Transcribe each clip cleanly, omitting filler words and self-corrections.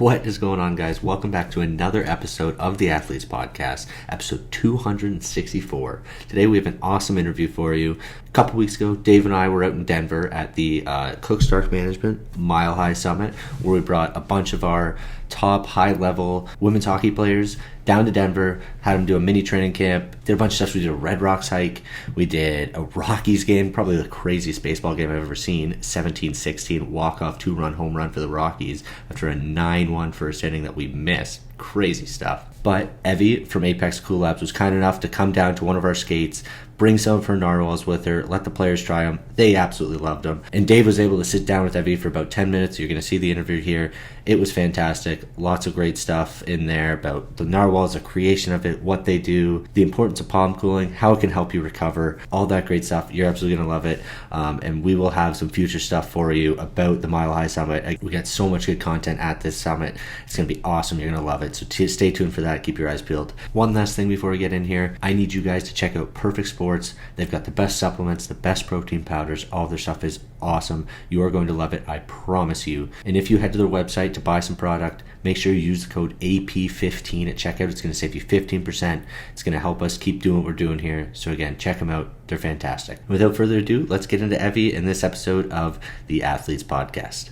What is going on, guys? Welcome back to another episode of the Athletes Podcast, episode 264. Today we have an awesome interview for you. A couple weeks ago, Dave and I were out in Denver at the Cook Stark Management Mile High Summit, where we brought a bunch of our top high-level women's hockey players down to Denver, had them do a mini training camp, did a bunch of stuff. We did a Red Rocks hike, we did a Rockies game, probably the craziest baseball game I've ever seen, 17-16 walk-off 2-run home run for the Rockies after a 9-1 first inning that we missed. Crazy stuff. But Evie from Apex Cool Labs was kind enough to come down to one of our skates, bring some of her narwhals with her, let the players try them. They absolutely loved them. And Dave was able to sit down with Evie for about 10 minutes. You're going to see the interview here. It was fantastic. Lots of great stuff in there about the narwhals, the creation of it, what they do, the importance of palm cooling, how it can help you recover, all that great stuff. You're absolutely going to love it. And we will have some future stuff for you about the Mile High Summit. We got so much good content at this summit. It's going to be awesome. You're going to love it. So stay tuned for that. Keep your eyes peeled. One last thing before we get in here. I need you guys to check out Perfect Sports. They've got the best supplements, the best protein powders. All their stuff is awesome. You are going to love it. I promise you. And if you head to their website to buy some product, make sure you use the code AP15 at checkout. It's going to save you 15%. It's going to help us keep doing what we're doing here. So again, check them out. They're fantastic. Without further ado, let's get into Evie in this episode of the Athletes Podcast.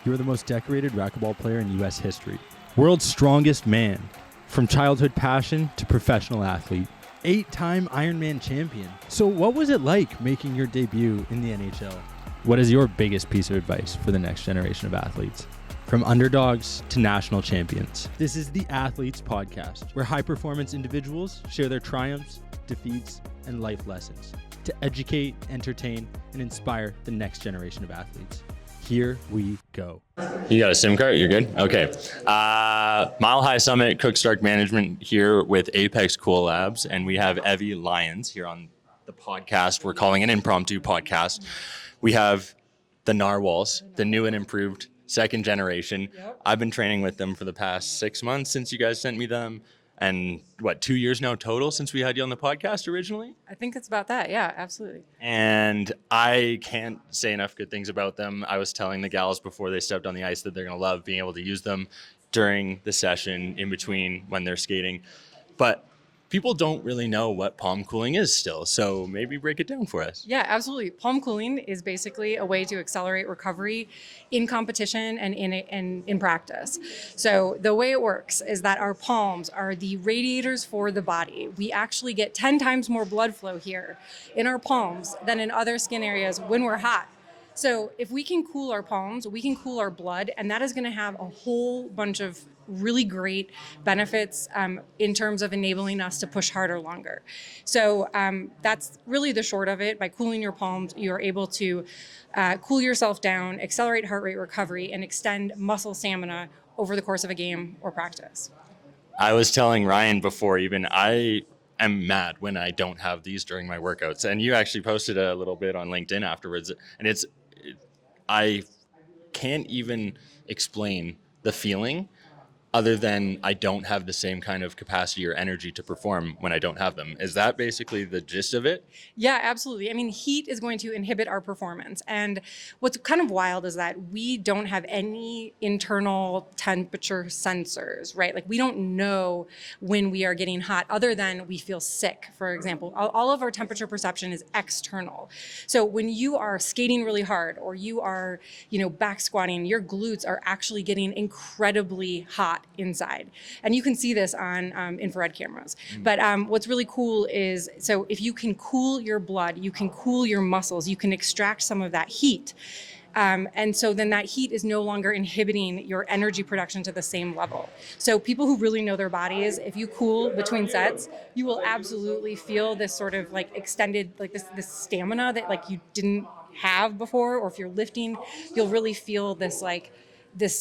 You are the most decorated racquetball player in U.S. history. World's strongest man. From childhood passion to professional athlete. 8-time Ironman champion. So what was it like making your debut in the NHL? What is your biggest piece of advice for the next generation of athletes? From underdogs to national champions. This is the Athletes Podcast, where high-performance individuals share their triumphs, defeats, and life lessons to educate, entertain, and inspire the next generation of athletes. Here we go. You got a SIM card? You're good? Okay. Mile High Summit, Cook Stark Management here with Apex Cool Labs, and we have Evie Lyons here on the podcast. We're calling an impromptu podcast. We have the Narwhals, the new and improved second generation. Yep. I've been training with them for the past 6 months since you guys sent me them. And 2 years now total since we had you on the podcast originally? I think it's about that. Yeah, absolutely. And I can't say enough good things about them. I was telling the gals before they stepped on the ice that they're going to love being able to use them during the session, in between when they're skating. But people don't really know what palm cooling is still, so maybe break it down for us. Yeah, absolutely. Palm cooling is basically a way to accelerate recovery in competition and in practice. So the way it works is that our palms are the radiators for the body. We actually get 10 times more blood flow here in our palms than in other skin areas when we're hot. So if we can cool our palms, we can cool our blood, and that is going to have a whole bunch of really great benefits in terms of enabling us to push harder longer. So that's really the short of it. By cooling your palms, you're able to cool yourself down, accelerate heart rate recovery, and extend muscle stamina over the course of a game or practice. I was telling Ryan before I am mad when I don't have these during my workouts. And you actually posted a little bit on LinkedIn afterwards. And I can't even explain the feeling other than I don't have the same kind of capacity or energy to perform when I don't have them. Is that basically the gist of it? Yeah, absolutely. I mean, heat is going to inhibit our performance. And what's kind of wild is that we don't have any internal temperature sensors, right? Like we don't know when we are getting hot other than we feel sick, for example. All of our temperature perception is external. So when you are skating really hard or you are, back squatting, your glutes are actually getting incredibly hot inside. And you can see this on infrared cameras. But what's really cool is, so if you can cool your blood, you can cool your muscles, you can extract some of that heat. And so then that heat is no longer inhibiting your energy production to the same level. So people who really know their bodies, if you cool between sets, you will absolutely feel this sort of like extended, like this stamina that like you didn't have before. Or if you're lifting, you'll really feel this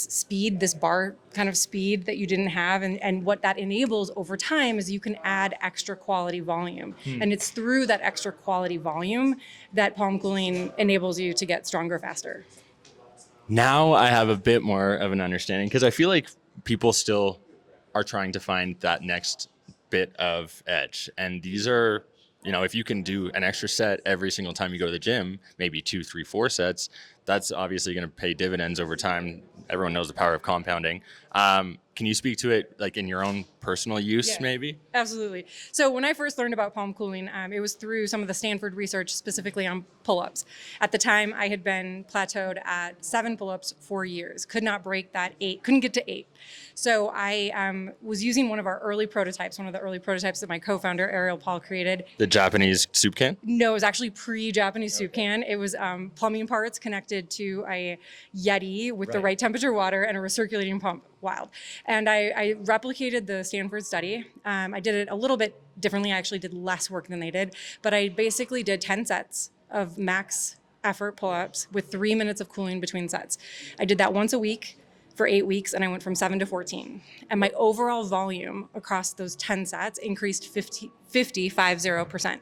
speed, this bar kind of speed that you didn't have. And what that enables over time is you can add extra quality volume. And it's through that extra quality volume that palm cooling enables you to get stronger faster. Now I have a bit more of an understanding, because I feel like people still are trying to find that next bit of edge. And these are, if you can do an extra set every single time you go to the gym, maybe 2, 3, 4 sets, that's obviously going to pay dividends over time. Everyone knows the power of compounding. Can you speak to it like in your own personal use, Yeah. maybe? Absolutely. So when I first learned about palm cooling, it was through some of the Stanford research specifically on pull-ups. At the time, I had been plateaued at 7 pull-ups for years, could not break that 8, couldn't get to 8. So I was using one of our early prototypes, one of the early prototypes that my co-founder, Ariel Paul, created. The Japanese soup can? No, it was actually pre-Japanese soup can. It was plumbing parts connected to a Yeti with the right temperature water and a recirculating pump. Wild. And I replicated the Stanford study. I did it a little bit differently. I actually did less work than they did, but I basically did 10 sets of max effort pull-ups with 3 minutes of cooling between sets. I did that once a week for 8 weeks, and I went from 7 to 14. And my overall volume across those 10 sets increased 50%.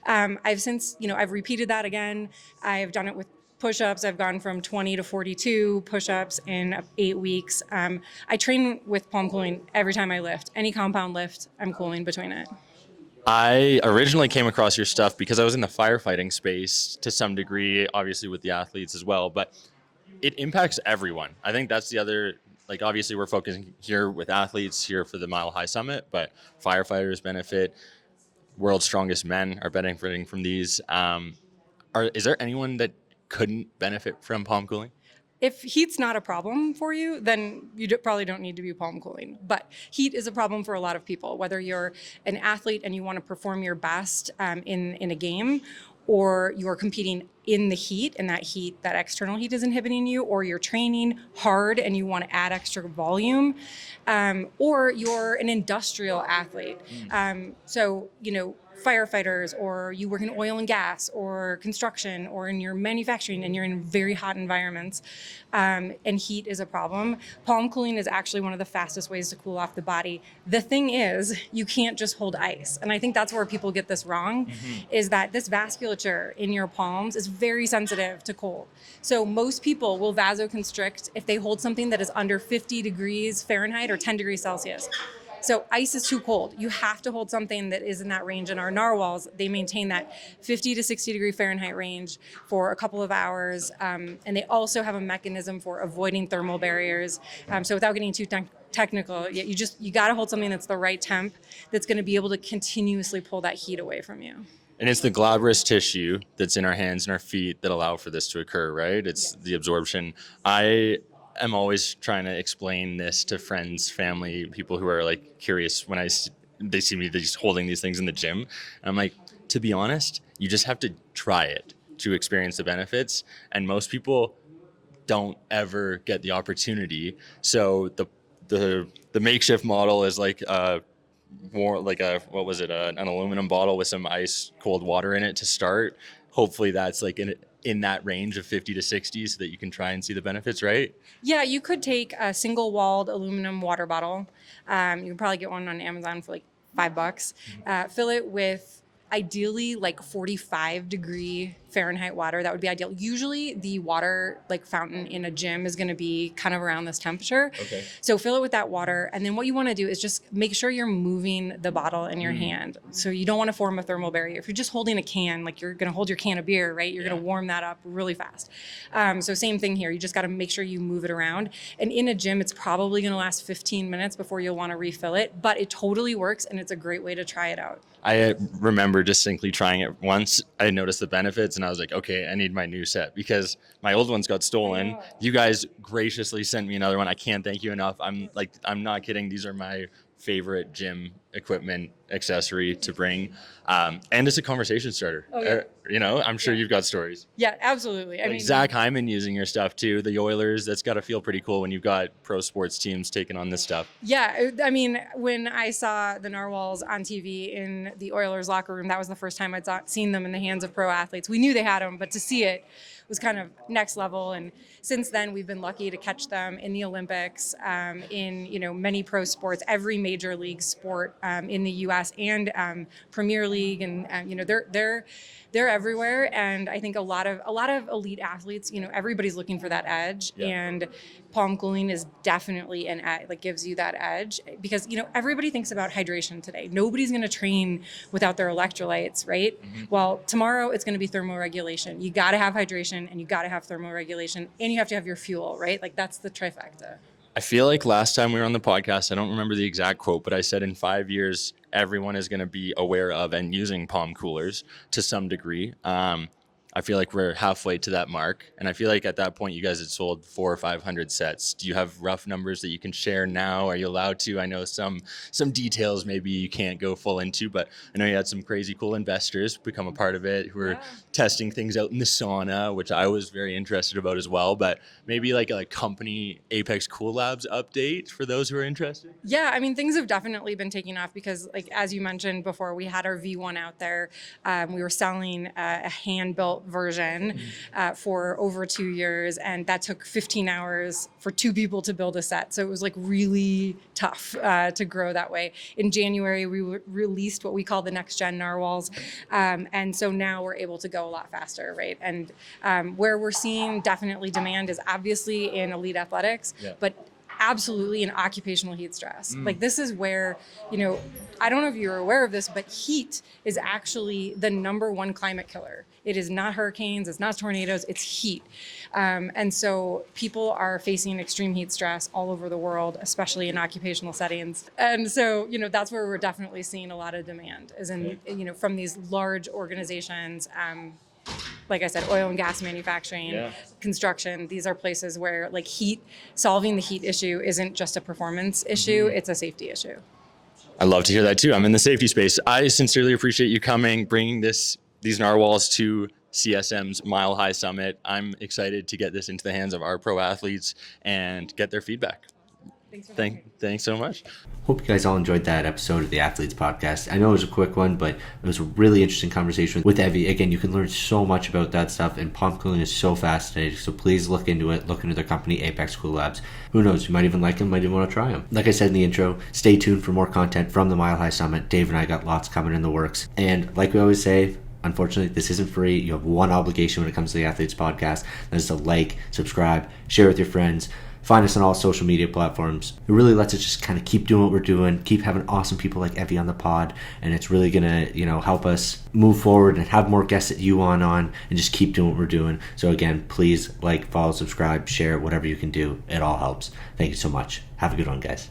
I've since, I've repeated that again. I've done it with push-ups. I've gone from 20 to 42 push-ups in 8 weeks. I train with palm cooling every time I lift. Any compound lift, I'm cooling between it. I originally came across your stuff because I was in the firefighting space to some degree, obviously with the athletes as well, but it impacts everyone. I think that's the other, like obviously we're focusing here with athletes here for the Mile High Summit, but firefighters benefit, world's strongest men are benefiting from these. Is there anyone that couldn't benefit from palm cooling? If heat's not a problem for you, then you probably don't need to be palm cooling. But heat is a problem for a lot of people, whether you're an athlete and you want to perform your best in a game, or you're competing in the heat, and that external heat is inhibiting you, or you're training hard and you want to add extra volume, or you're an industrial athlete. So, firefighters, or you work in oil and gas or construction or in your manufacturing and you're in very hot environments, and heat is a problem. Palm cooling is actually one of the fastest ways to cool off the body. The thing is, you can't just hold ice. And I think that's where people get this wrong, is that this vasculature in your palms is very sensitive to cold. So most people will vasoconstrict if they hold something that is under 50 degrees Fahrenheit or 10 degrees Celsius. So ice is too cold. You have to hold something that is in that range. And our narwhals, they maintain that 50 to 60 degree Fahrenheit range for a couple of hours. And they also have a mechanism for avoiding thermal barriers. So without getting too technical, you got to hold something that's the right temp, that's going to be able to continuously pull that heat away from you. And it's the glabrous tissue that's in our hands and our feet that allow for this to occur, right? It's the absorption. I'm always trying to explain this to friends, family, people who are like curious when they see me just holding these things in the gym. And I'm like, to be honest, you just have to try it to experience the benefits. And most people don't ever get the opportunity. So the makeshift model is like more like an aluminum bottle with some ice cold water in it to start. Hopefully that's like in that range of 50 to 60 so that you can try and see the benefits, right? Yeah, you could take a single-walled aluminum water bottle. You can probably get one on Amazon for like $5. Fill it with ideally like 45 degree Fahrenheit water. That would be ideal. Usually the water like fountain in a gym is going to be kind of around this temperature. Okay. So fill it with that water. And then what you want to do is just make sure you're moving the bottle in your hand. So you don't want to form a thermal barrier. If you're just holding a can, like you're going to hold your can of beer, right? You're going to warm that up really fast. So same thing here. You just got to make sure you move it around. And in a gym, it's probably going to last 15 minutes before you'll want to refill it, but it totally works. And it's a great way to try it out. I remember distinctly trying it once. I noticed the benefits and I was like, okay, I need my new set because my old ones got stolen. You guys graciously sent me another one. I can't thank you enough. I'm not kidding. These are my favorite gym equipment accessory to bring. And it's a conversation starter. Oh, yeah. I'm sure you've got stories. Yeah, absolutely. I mean, Zach Hyman using your stuff too, the Oilers, that's got to feel pretty cool when you've got pro sports teams taking on this stuff. Yeah, I mean, when I saw the Narwhals on TV in the Oilers locker room, that was the first time I'd seen them in the hands of pro athletes. We knew they had them, but to see it was kind of next level. And since then, we've been lucky to catch them in the Olympics, in many pro sports, every major league sport in the U.S. and Premier League, and they're everywhere. And I think a lot of elite athletes, everybody's looking for that edge, and palm cooling is definitely gives you that edge, because everybody thinks about hydration today. Nobody's going to train without their electrolytes, right? Well, tomorrow it's going to be thermoregulation. You got to have hydration, and you got to have thermoregulation, and you have to have your fuel, right? Like, that's the trifecta. I feel like last time we were on the podcast, I don't remember the exact quote, but I said in 5 years, everyone is going to be aware of and using palm coolers to some degree. I feel like we're halfway to that mark. And I feel like at that point, you guys had sold 400 or 500 sets. Do you have rough numbers that you can share now? Are you allowed to? I know some details maybe you can't go full into, but I know you had some crazy cool investors become a part of it who were testing things out in the sauna, which I was very interested about as well. But maybe like a company Apex Cool Labs update for those who are interested? Yeah, I mean, things have definitely been taking off because, like, as you mentioned before, we had our V1 out there. We were selling a hand-built version for over 2 years, and that took 15 hours for 2 people to build a set. So it was like really tough to grow that way. In January, we released what we call the Next Gen Narwhals, and so now we're able to go a lot faster, right? And where we're seeing definitely demand is obviously in elite athletics, but absolutely in occupational heat stress. Like, this is where, I don't know if you're aware of this, but heat is actually the #1 climate killer. It is not hurricanes, it's not tornadoes, it's heat. And so people are facing extreme heat stress all over the world, especially in occupational settings. And so, that's where we're definitely seeing a lot of demand, is in, from these large organizations. Like I said, oil and gas manufacturing, construction, these are places where, like, solving the heat issue isn't just a performance issue, it's a safety issue. I love to hear that too. I'm in the safety space. I sincerely appreciate you coming, bringing these narwhals to CSM's Mile High Summit. I'm excited to get this into the hands of our pro athletes and get their feedback. Thanks so much. Hope you guys all enjoyed that episode of the Athletes Podcast. I know it was a quick one, but it was a really interesting conversation with Evie. Again, you can learn so much about that stuff, and palm cooling is so fascinating, so please look into it. Look into their company, Apex Cool Labs. Who knows, you might even like them, might even want to try them. Like I said in the intro, stay tuned for more content from the Mile High Summit. Dave and I got lots coming in the works. And like we always say, unfortunately, this isn't free. You have one obligation when it comes to the Athletes Podcast. That is to like, subscribe, share with your friends. Find us on all social media platforms. It really lets us just kind of keep doing what we're doing, keep having awesome people like Evie on the pod, and it's really gonna, help us move forward and have more guests that you want on, and just keep doing what we're doing. So again, please like, follow, subscribe, share, whatever you can do. It all helps. Thank you so much. Have a good one, guys.